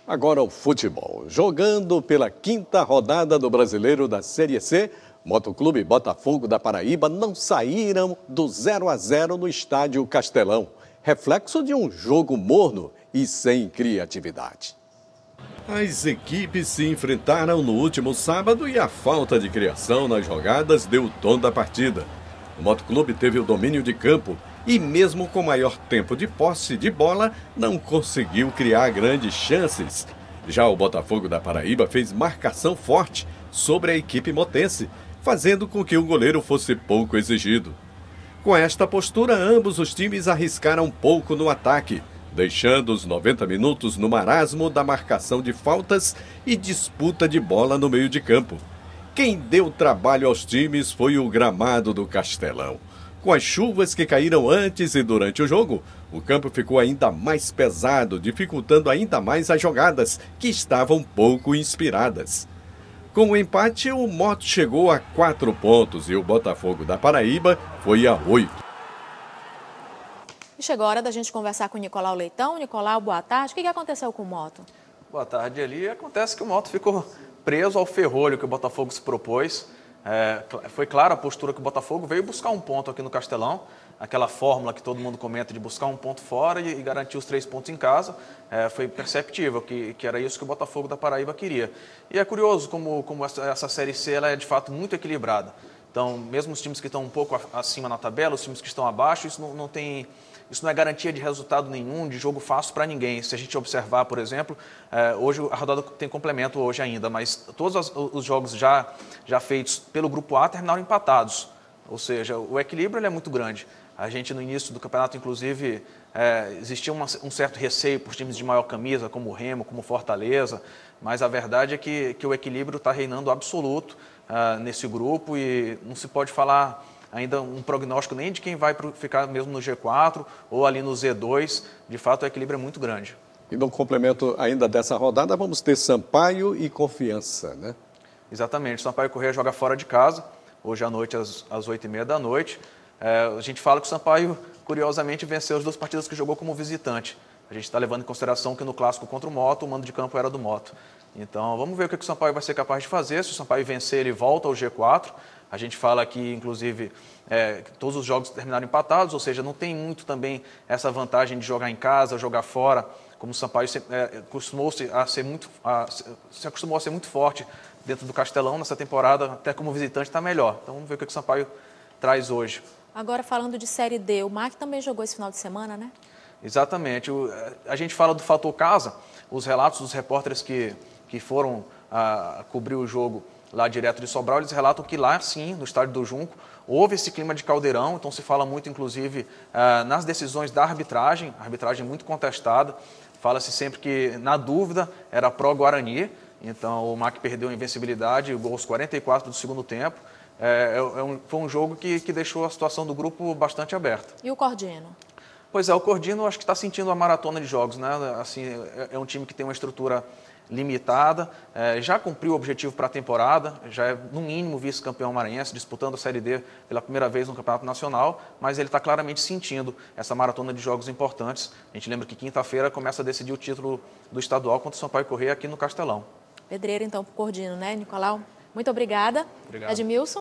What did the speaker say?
Agora o futebol. Jogando pela quinta rodada do Brasileiro da Série C, Motoclube e Botafogo da Paraíba não saíram do 0-0 no estádio Castelão. Reflexo de um jogo morno e sem criatividade. As equipes se enfrentaram no último sábado e a falta de criação nas jogadas deu o tom da partida. O Motoclube teve o domínio de campo e, mesmo com maior tempo de posse de bola, não conseguiu criar grandes chances. Já o Botafogo da Paraíba fez marcação forte sobre a equipe motense, fazendo com que o goleiro fosse pouco exigido. Com esta postura, ambos os times arriscaram pouco no ataque, deixando os 90 minutos no marasmo da marcação de faltas e disputa de bola no meio de campo. Quem deu trabalho aos times foi o gramado do Castelão. Com as chuvas que caíram antes e durante o jogo, o campo ficou ainda mais pesado, dificultando ainda mais as jogadas, que estavam pouco inspiradas. Com o empate, o Moto chegou a 4 pontos e o Botafogo da Paraíba foi a 8. E chegou a hora da gente conversar com o Nicolau Leitão. Nicolau, boa tarde. O que aconteceu com o Moto? Boa tarde, Eli. Acontece que o Moto ficou preso ao ferrolho que o Botafogo se propôs. Foi clara a postura que o Botafogo veio buscar um ponto aqui no Castelão, aquela fórmula que todo mundo comenta de buscar um ponto fora e garantir os 3 pontos em casa. Foi perceptível que era isso que o Botafogo da Paraíba queria. E é curioso como essa Série C ela é de fato muito equilibrada. Então, mesmo os times que estão um pouco acima na tabela, os times que estão abaixo, isso não é garantia de resultado nenhum, de jogo fácil para ninguém. Se a gente observar, por exemplo, hoje a rodada tem complemento hoje ainda, mas todos os jogos já feitos pelo Grupo A terminaram empatados. Ou seja, o equilíbrio ele é muito grande. A gente, no início do campeonato, inclusive, existia um certo receio por times de maior camisa, como o Remo, como o Fortaleza, mas a verdade é que o equilíbrio está reinando absoluto nesse grupo e não se pode falar ainda um prognóstico nem de quem vai ficar mesmo no G4 ou ali no Z2. De fato, o equilíbrio é muito grande. E no complemento ainda dessa rodada, vamos ter Sampaio e Confiança, né? Exatamente. Sampaio Corrêa joga fora de casa, hoje à noite, às 8h30 da noite. A gente fala que o Sampaio, curiosamente, venceu as 2 partidas que jogou como visitante. A gente está levando em consideração que no clássico contra o Moto, o mando de campo era do Moto. Então, vamos ver o que o Sampaio vai ser capaz de fazer. Se o Sampaio vencer, ele volta ao G4. A gente fala aqui, inclusive, que todos os jogos terminaram empatados, ou seja, não tem muito também essa vantagem de jogar em casa, jogar fora, como o Sampaio se acostumou a ser muito forte dentro do Castelão nessa temporada, até como visitante está melhor. Então, vamos ver o que o Sampaio traz hoje. Agora, falando de Série D, o MAC também jogou esse final de semana, né? Exatamente. A gente fala do fator casa, os relatos dos repórteres que foram cobrir o jogo lá direto de Sobral, eles relatam que lá, sim, no estádio do Junco, houve esse clima de caldeirão, então se fala muito, inclusive, nas decisões da arbitragem, a arbitragem muito contestada, fala-se sempre que, na dúvida, era pró-Guarani, então o MAC perdeu a invencibilidade, gol aos 44 do segundo tempo. Foi um jogo que deixou a situação do grupo bastante aberta. E o Cordino? Pois é, o Cordino acho que está sentindo a maratona de jogos, né? Assim, é um time que tem uma estrutura limitada, já cumpriu o objetivo para a temporada, já é no mínimo vice-campeão maranhense, disputando a Série D pela primeira vez no Campeonato Nacional, mas ele está claramente sentindo essa maratona de jogos importantes. A gente lembra que quinta-feira começa a decidir o título do estadual contra o Sampaio Corrêa aqui no Castelão. Pedreira, então, para o Cordino, né, Nicolau? Muito obrigada. Obrigado. Edmilson.